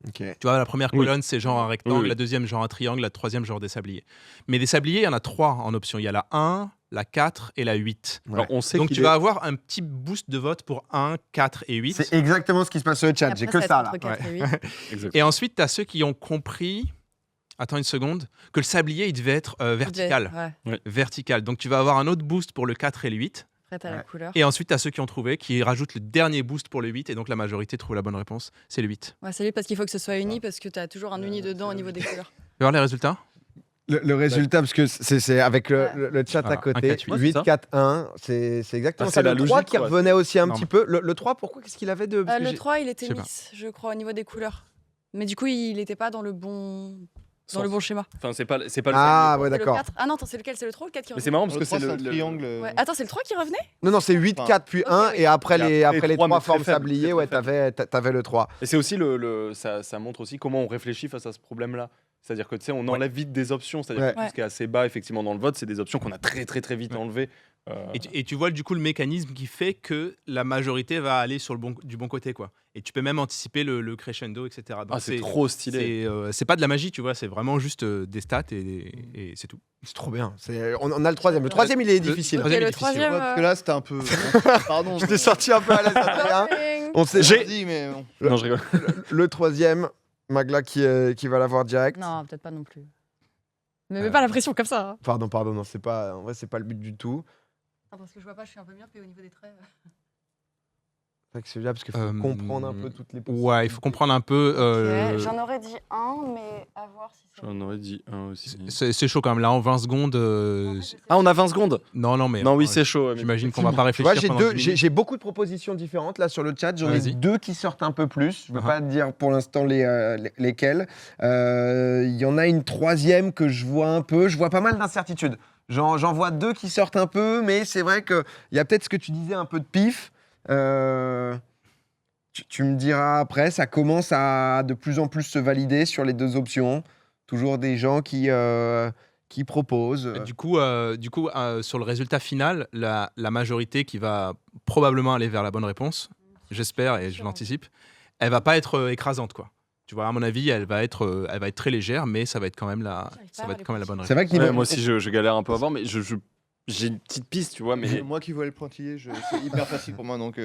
Ok. Tu vois, la première Oui. colonne, c'est genre un rectangle, Oui. la deuxième, genre un triangle, la troisième, genre des sabliers. Mais des sabliers, il y en a 3 en option. Il y a la 1, la 4 et la 8. Ouais. Alors, on sait Donc, qu'il tu vas avoir un petit boost de vote pour 1, 4 et 8. C'est exactement ce qui se passe sur le chat. Après, J'ai que va ça être là. entre 4 et 8. Exact. Et ensuite, tu as ceux qui ont compris, attends une seconde, que le sablier, il devait être vertical. Ouais. Vertical. Donc, tu vas avoir un autre boost pour le 4 et le 8. Après, t'as la Ouais. couleur. Et ensuite, tu as ceux qui ont trouvé, qui rajoutent le dernier boost pour le 8. Et donc, la majorité trouve la bonne réponse. C'est le 8. Ouais, c'est lui parce qu'il faut que ce soit uni parce que t'as toujours un uni dedans au niveau des couleurs. Tu veux voir les résultats? Le résultat, parce que c'est avec le chat Voilà, à côté. 1, 4, 8, 8, c'est ça 4, 1. C'est exactement Ah, ça. c'est la Le 3 logique, qui quoi. revenait aussi un Non, petit mais- peu. Le 3, pourquoi Qu'est-ce qu'il avait de. parce que Le j'ai- 3, il était Je sais pas. mix, je crois, au niveau des couleurs. Mais du coup, il n'était pas dans le bon schéma. Enfin, c'est pas le Ah, fameux, quoi. ouais, C'est le d'accord. 4. Ah non, attends, c'est lequel? C'est le 3 ou le 4 qui Mais revenait? c'est marrant parce que c'est un le triangle. Ouais. Attends, c'est le 3 qui revenait? Non, non, c'est 8, 4, puis 1. oui. Et après Et les après, 3 mais très formes faible, sabliers, très, ouais, très t'avais le 3. Et c'est aussi ça montre aussi comment on réfléchit face à ce problème-là. C'est-à-dire que tu sais, on enlève vite des options. C'est-à-dire Ouais. que tout ce qui est assez bas, effectivement, dans le vote, c'est des options qu'on a très très très vite enlevées. Et tu vois du coup le mécanisme qui fait que la majorité va aller sur du bon côté, quoi. Et tu peux même anticiper le crescendo, etc. Donc Ah, c'est trop stylé. c'est pas de la magie, tu vois, c'est vraiment juste des stats et c'est tout. C'est trop bien. On a le troisième. Le troisième, il est difficile. le Ok, troisième est le difficile. troisième. Ouais, parce que là, c'était un peu. Pardon. Je t'ai sorti un peu à l'aise, Adrien. Shopping. On sait. J'ai dit, mais bon. Non, je rigole. Le troisième, Magla qui va l'avoir direct. Non, peut-être pas non plus. Mais mets pas la pression comme ça. hein. Pardon, non, c'est pas. En vrai, c'est pas le but du tout. Non, parce que je vois pas, je suis un peu myope et au niveau des traits. C'est vrai que celui-là, parce qu'il faut comprendre un peu toutes les. Ouais, il faut comprendre un peu. J'en aurais dit un, mais à voir si c'est. J'en aurais dit un aussi. C'est chaud quand même. Là, en 20 secondes. Ah, on a 20 secondes. Non, mais. Non, oui, c'est chaud. mais J'imagine qu'on va pas Tu vois, réfléchir. pendant 10 minutes. j'ai beaucoup de propositions différentes là sur le chat. J'en ai Vas-y. 2 qui sortent un peu plus. Je ne veux Uh-huh. pas te dire pour l'instant lesquelles. Il y en a une troisième que je vois un peu. Je vois pas mal d'incertitudes. J'en vois 2 qui sortent un peu, mais c'est vrai qu'il y a peut-être ce que tu disais, un peu de pif. Tu me diras après, ça commence à de plus en plus se valider sur les 2 options. Toujours des gens qui proposent. Du coup, sur le résultat final, la majorité qui va probablement aller vers la bonne réponse, j'espère et je l'anticipe, elle va pas être écrasante, quoi. Tu vois, à mon avis, elle va être très légère, mais ça va être quand même la bonne C'est réponse. vrai qu'il Ouais, moi aussi, je galère un peu à voir, mais j'ai une petite piste, tu vois. Mais Moi qui vois le pointillé, c'est hyper facile pour moi. Donc,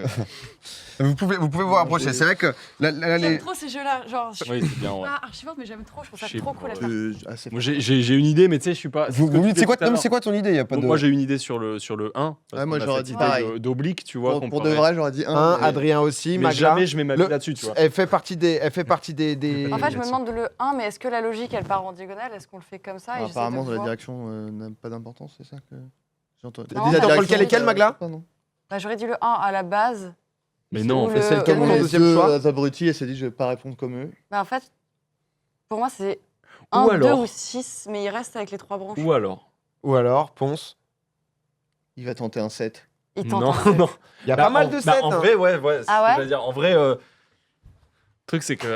vous pouvez vous rapprocher. C'est vrai que là, J'aime trop ces jeux-là. Genre, je suis oui, c'est bien. Ouais. pas archivante, mais j'aime trop. Je trouve ça Je sais trop pas, cool à ouais. faire. assez Moi, j'ai une idée, mais tu sais, je suis pas. Vous ce que me tu dites, disais tout à c'est l'heure. quoi ton idée? Y a pas de... Moi, j'ai une idée sur le 1. Ouais, moi, j'aurais dit cette pareil. idée d'oblique, tu vois. pour de vrai, j'aurais dit un. Un, mais- Adrien aussi, Mais Magla. jamais je mets ma vie Le- là-dessus, tu vois. Elle fait partie des. En fait, je me demande le 1, mais est-ce que la logique, elle part en diagonale? Est-ce qu'on le fait comme ça? Et j'essaie Apparemment, de la voir. direction n'a pas d'importance, c'est ça que j'entends. Non, Dis la entre direction, lequel et quel, Magla pas, non. Bah, j'aurais dit le 1 à la base. Mais non, en Ou fait, c'est lequel ou mon Les deuxième deux choix abrutis, elle s'est dit, je vais pas répondre comme eux. Bah, en fait, pour moi, c'est Ou 1, 2 alors- ou 6, mais il reste avec les 3 branches. Ou alors. Ou alors, Ponce. Il va tenter un 7. Il tente Non, un peu. non. Il y a pas mal de sets. En hein. vrai, ouais. c'est Ah ce que ouais j'allais dire. En vrai, le truc, c'est que.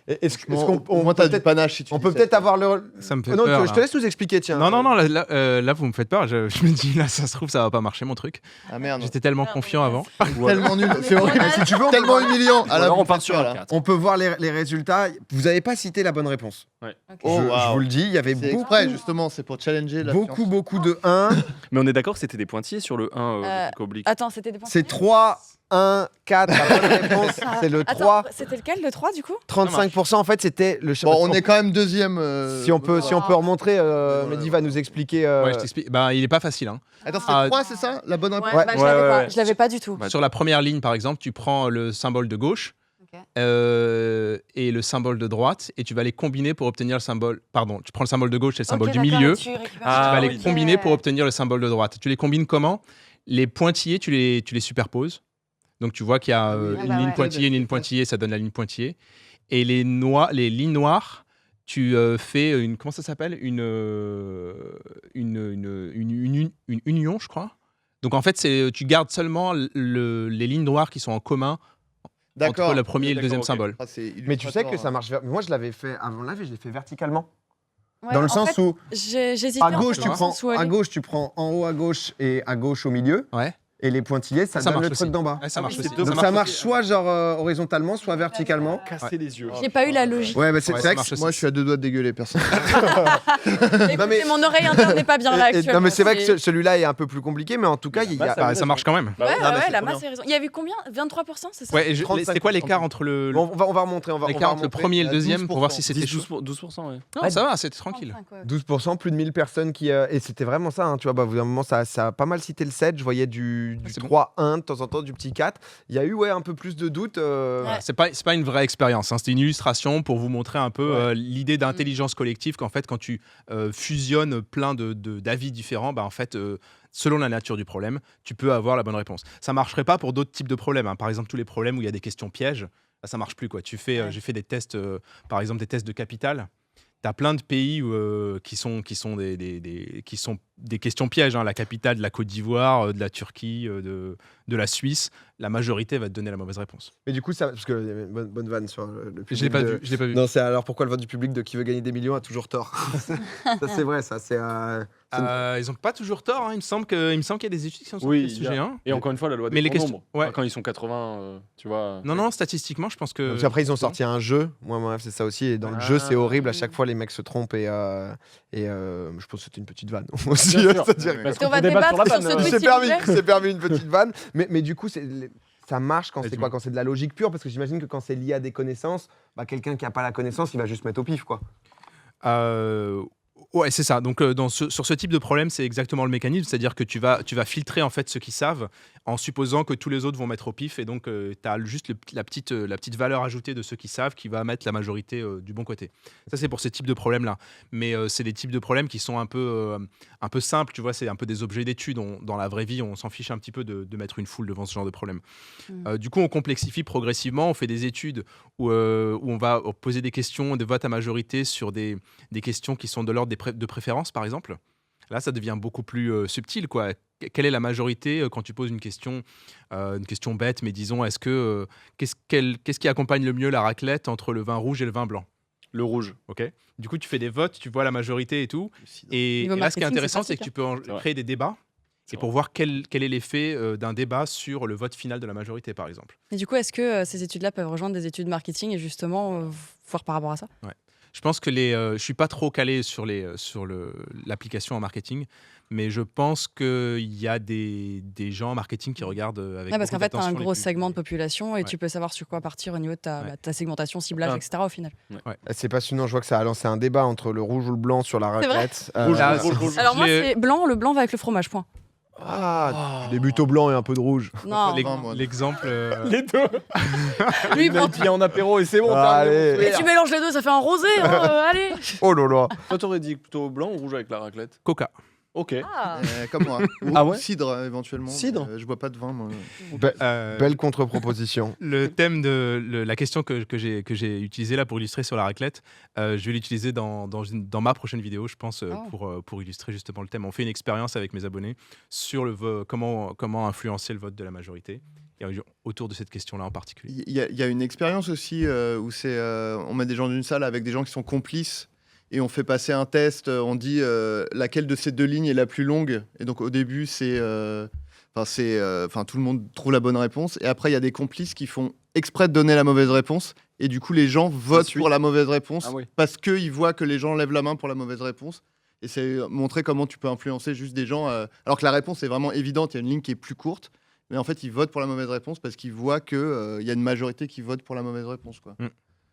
Est-ce Au qu'on moins, peut t'as du peut-être panache si tu on dis peut 7. peut-être avoir le. Ça me fait Non, peur. je te laisse nous expliquer, tiens. Non, là, vous me faites peur. Je me dis, là, ça se trouve, ça va pas marcher, mon truc. Ah merde. J'étais tellement Merde, confiant avant. Tellement nul. C'est Mais horrible. on a- Si tu veux, Tellement humiliant. Alors, on part sur un un 4. on peut voir les résultats. Vous n'avez pas cité la bonne réponse. Ok. Oh, je waouh. vous le dis, il y avait C'est beaucoup, exprès, justement, c'est pour challenger la beaucoup, science. beaucoup de 1. Mais on est d'accord que c'était des pointillés sur le 1 Euh, le truc oblique. Attends, c'était des points. C'est 3, 1, 4. La bonne réponse, c'est le 3. Attends, c'était lequel, le 3 du coup 35%, en fait, c'était le Bon, on est quand même deuxième. Si on peut remontrer, Mehdi va nous expliquer. Ouais, je t'explique. Ben, il est pas facile. Hein. Attends, c'est Ah, 3, c'est ça la bonne réponse Ouais, bah, je l'avais Ouais, pas. ouais. Je l'avais pas du tout. Bah, Sur la première ligne, par exemple, tu prends le symbole de gauche Ok. et le symbole de droite et tu vas les combiner pour obtenir le symbole. Pardon, tu prends le symbole de gauche et le symbole Ok, du d'accord, milieu. et tu récupères Tu Ah, vas ça. les oui. combiner pour obtenir le symbole de droite. Tu les combines comment? Les pointillés, tu les superposes. Donc tu vois qu'il y a oui. Ah une bah ligne ouais. pointillée, une ligne pointillée, ça donne la ligne pointillée. Et les lignes noires, tu fais une. Comment ça s'appelle une union, je crois. Donc en fait, tu gardes seulement les lignes noires qui sont en commun entre le premier et le deuxième ok. symbole. Ah, c'est Mais tu sais que ça illustrateur, marche. Moi, je l'avais fait avant live et je l'ai fait verticalement. Ouais, Dans le en sens fait, où j'hésitais. à en gauche, fait, tu dans le prends sens où à aller. gauche, tu prends en haut à gauche et à gauche au milieu. Ouais. Et les pointillés, ça Ça donne le marche truc aussi. d'en bas. Ouais, ça marche oui, c'est aussi. deux. Donc ça marche soit genre horizontalement, soit verticalement. Casser les yeux. J'ai pas eu la logique. Ouais, bah c'est Ouais, vrai ça que marche aussi. Moi, je suis à 2 doigts de dégueuler, personne. Non, mais- Écoutez, mon oreille interne n'est pas bien là actuellement. non mais c'est vrai que celui-là est un peu plus compliqué, mais en tout cas, il y a. Ah, ça marche quand même. Ouais, non, mais ouais, c'est la trop masse bien. a raison. Il y avait combien 23%, c'est ça Ouais, et 35%. c'était quoi l'écart entre le Bon, on va remontrer. l'écart entre le premier et le à deuxième pour voir si 12%. c'était chaud? 12%, ouais. Non, ça va, c'était tranquille. 35, ouais. 12%, plus de 1000 personnes qui. Et c'était vraiment ça, hein, tu vois, bah, au bout d'un moment, ça a pas mal cité le 7. Je voyais du c'est bon. 3-1 de temps en temps, du petit 4. Il y a eu un peu plus de doutes. Ouais. C'est pas une vraie expérience, hein. C'était une illustration pour vous montrer un peu Ouais. l'idée d'intelligence collective qu'en fait quand tu fusionnes plein d'avis différents, bah en fait selon la nature du problème, tu peux avoir la bonne réponse. Ça marcherait pas pour d'autres types de problèmes, hein. Par exemple tous les problèmes où il y a des questions pièges, là, ça marche plus quoi. Ouais. J'ai fait des tests, par exemple des tests de capital. T'as plein de pays qui sont des questions pièges, hein. La capitale de la Côte d'Ivoire, de la Turquie, de la Suisse. La majorité va te donner la mauvaise réponse. Mais du coup, ça. Parce que bonne vanne sur le public. Je l'ai pas vu. Je l'ai pas vu. Non, c'est alors pourquoi le vote du public de qui veut gagner des millions a toujours tort. Ça, c'est vrai, ça. C'est. Ils ont pas toujours tort, hein. Il me semble qu'il y a des études qui sont sorties Oui, à ce il y a- sujet. Hein. Et encore une fois, la loi des Mais les grands questions- nombres. ouais. Enfin, quand ils sont 80, tu vois. Non, statistiquement, je pense que. Parce qu'après, ils ont sorti un jeu. Moi, bref, c'est ça aussi. Et dans le jeu, c'est horrible. À chaque fois, les mecs se trompent. Et je pense que c'était une petite vanne aussi. Bien sûr. c'est-à-dire Parce On qu'on va peut débattre débattre sur sur la ce vanne. tweet, C'est s'il vous permis, plaît. c'est permis une petite vanne. Mais du coup, ça marche quand Et c'est tu quoi? vois. Quand c'est de la logique pure? Parce que j'imagine que quand c'est lié à des connaissances, bah, quelqu'un qui n'a pas la connaissance, il va juste mettre au pif, quoi. Ouais, c'est ça. Donc, sur ce type de problème, c'est exactement le mécanisme. C'est-à-dire que tu vas filtrer en fait ceux qui savent en supposant que tous les autres vont mettre au pif. Et donc, tu as juste la petite valeur ajoutée de ceux qui savent qui va mettre la majorité du bon côté. Ça, c'est pour ce type de problème-là. Mais c'est des types de problèmes qui sont un peu simples. Tu vois, c'est un peu des objets d'étude. Dans la vraie vie, on s'en fiche un petit peu de mettre une foule devant ce genre de problème. Du coup, on complexifie progressivement. On fait des études où on va poser des questions de vote à majorité sur des questions qui sont de l'ordre de préférence, par exemple. Là, ça devient beaucoup plus subtil, quoi. Quelle est la majorité quand tu poses une question bête, mais disons, qu'est-ce qui accompagne le mieux la raclette entre le vin rouge et le vin blanc? Le rouge. Ok. Du coup, tu fais des votes, tu vois la majorité et tout. Et Niveau là, ce qui est marketing, intéressant, c'est c'est que tu peux C'est vrai. créer des débats. C'est Et pour voir quel est l'effet d'un débat sur le vote final de la majorité, par exemple. Et du coup, est-ce que ces études-là peuvent rejoindre des études marketing et justement voir par rapport à ça? Je pense que je suis pas trop calé sur l'application en marketing, mais je pense qu'il y a des gens en marketing qui regardent avec Ouais, parce beaucoup qu'en fait, tu as un d'attention les gros pubs. segment de population et Ouais. tu peux savoir sur quoi partir au niveau de ta, Ouais. bah, ta segmentation, ciblage, Ah. etc. au final. C'est passionnant. Je vois que ça a lancé un débat entre le rouge ou le blanc sur la C'est vrai raclette. Rouge, Là, rouge, rouge. Alors Je moi, l'ai- c'est blanc, le blanc va avec le fromage, point. Ah, je débute au blanc et un peu de rouge. Non, L'ex- vin, moi. L'exemple. Les deux. lui, Il m'a prends- dit en apéro et c'est bon. Allez. Et tu mélanges les deux, ça fait un rosé, hein, allez. Oh là là. Toi, t'aurais dit plutôt blanc ou rouge avec la raclette? Coca. Ok. Ah. Comme moi. Ou Ah ouais cidre, éventuellement. Cidre Je bois pas de vin, moi. Belle contre-proposition. Le thème de la question que j'ai utilisée là pour illustrer sur la raclette, je vais l'utiliser dans ma prochaine vidéo, je pense, pour illustrer justement le thème. On fait une expérience avec mes abonnés sur comment influencer le vote de la majorité. Et autour de cette question-là en particulier. Il y a une expérience aussi où on met des gens d'une salle avec des gens qui sont complices et on fait passer un test. On dit laquelle de ces deux lignes est la plus longue. Et donc au début, tout le monde trouve la bonne réponse. Et après, il y a des complices qui font exprès de donner la mauvaise réponse. Et du coup, les gens votent suite. pour la mauvaise réponse Ah oui. parce qu'ils voient que les gens lèvent la main pour la mauvaise réponse. Et c'est montrer comment tu peux influencer juste des gens. Alors que la réponse est vraiment évidente, il y a une ligne qui est plus courte. Mais en fait, ils votent pour la mauvaise réponse parce qu'ils voient qu'il y a une majorité qui vote pour la mauvaise réponse. Quoi.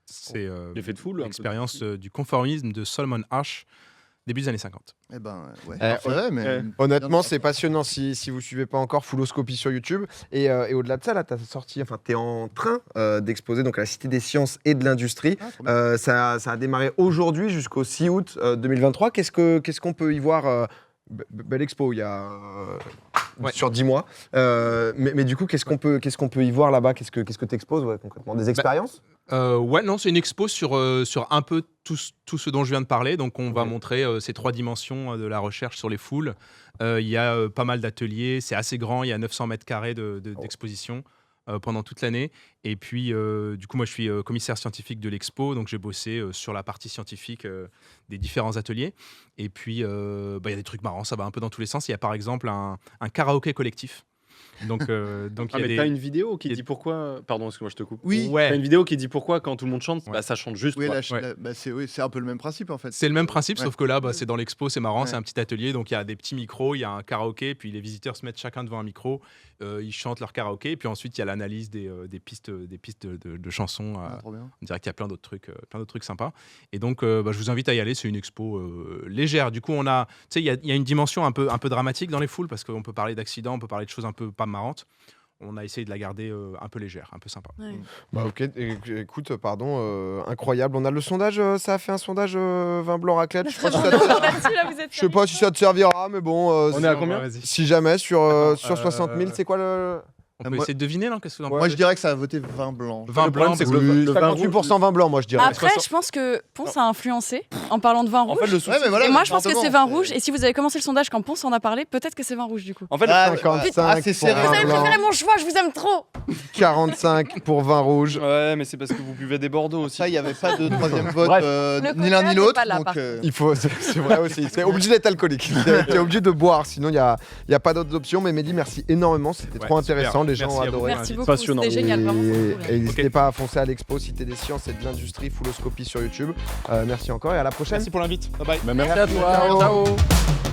C'est L'effet de foule. un peu. l'expérience du conformisme de Solomon Asch, début des années 50. Eh ben, ouais. Eh, C'est vrai, mais. Honnêtement, c'est passionnant si vous suivez pas encore Fulloscopie sur YouTube. Et au-delà de ça, là, tu es en train d'exposer donc, à la Cité des Sciences et de l'Industrie. Ah, trop bien. Ça a démarré aujourd'hui jusqu'au 6 août 2023. Qu'est-ce qu'on peut y voir belle expo, il y a Ouais. sur 10 mois. Mais du coup, qu'est-ce qu'on peut y voir là-bas? Qu'est-ce que tu exposes concrètement? Des expériences? Ouais, non, c'est une expo sur un peu tout ce dont je viens de parler. Donc, on va montrer ces 3 dimensions de la recherche sur les foules. Il y a pas mal d'ateliers, c'est assez grand, il y a 900 mètres carrés d'exposition pendant toute l'année. Et puis, du coup, moi, je suis commissaire scientifique de l'expo, donc j'ai bossé sur la partie scientifique des différents ateliers. Et puis, il y a des trucs marrants, ça va un peu dans tous les sens. Il y a par exemple un karaoké collectif. Donc, il Ah, y a mais des... t'as une vidéo qui il y a- dit pourquoi. Pardon, excuse-moi, je te coupe. Oui, Ouais. T'as une vidéo qui dit pourquoi quand tout le monde chante, Ouais. bah, ça chante juste. oui, quoi. c'est un peu le même principe en fait. C'est le même principe, Ouais. sauf que là, c'est dans l'expo, c'est marrant, Ouais. c'est un petit atelier, donc il y a des petits micros, il y a un karaoké, puis les visiteurs se mettent chacun devant un micro, ils chantent leur karaoké, puis ensuite il y a l'analyse des pistes de chansons. Ah, trop bien. On dirait qu'il y a plein d'autres trucs sympas. Et donc, je vous invite à y aller, c'est une expo légère. Du coup, il y a une dimension un peu dramatique dans les foules, parce qu'on peut parler d'accidents, on peut parler de choses un peu pas marrantes. On a essayé de la garder un peu légère, un peu sympa. Ouais. Bah ok, écoute, pardon, incroyable. On a le sondage, ça a fait un sondage vin blanc raclette. Je sais pas si ça te- Là-dessus, là, vous êtes je sais pas si ça te servira, mais bon. On est à combien Vas-y. Si jamais sur 60 000, c'est quoi le. On peut moi- essayer de deviner, non? Qu'est-ce que vous en Moi, pensez? je dirais que ça a voté vin blanc. Vin Le blanc, problème, c'est parce que que le vin rouge. 58% vin blanc, moi je dirais. Après, je pense que Ponce a influencé en parlant de vin rouge. En fait, le souci. Ouais, mais voilà, Et moi, je pense que justement, c'est vin rouge. Et si vous avez commencé le sondage quand Ponce en a parlé, peut-être que c'est vin rouge du coup. En fait, Ah, 55 c'est pour serré. Vous vin avez blanc, préféré mon choix, je vous aime trop. 45 pour vin rouge. ouais, mais c'est parce que vous buvez des Bordeaux aussi. Ça, il n'y avait pas de troisième vote, Bref. Le ni l'un coca ni n'est l'autre. pas là, Donc, par contre. Il faut, c'est vrai aussi. C'est obligé d'être alcoolique. T'es obligé de boire, sinon il y a pas d'autres options. Mais Mehdi, merci énormément. C'était Ouais, trop super. intéressant. Les gens Merci ont à vous. adoré. Merci beaucoup, Passionnant. c'était génial, vraiment. c'était Et, cool. et n'hésitez Ok. pas à foncer à l'expo Cité des Sciences et de l'Industrie, Fulloscopie sur YouTube. Merci encore et à la prochaine. Merci pour l'invite. Bye bye. Bah, merci à toi. Ciao. Ciao.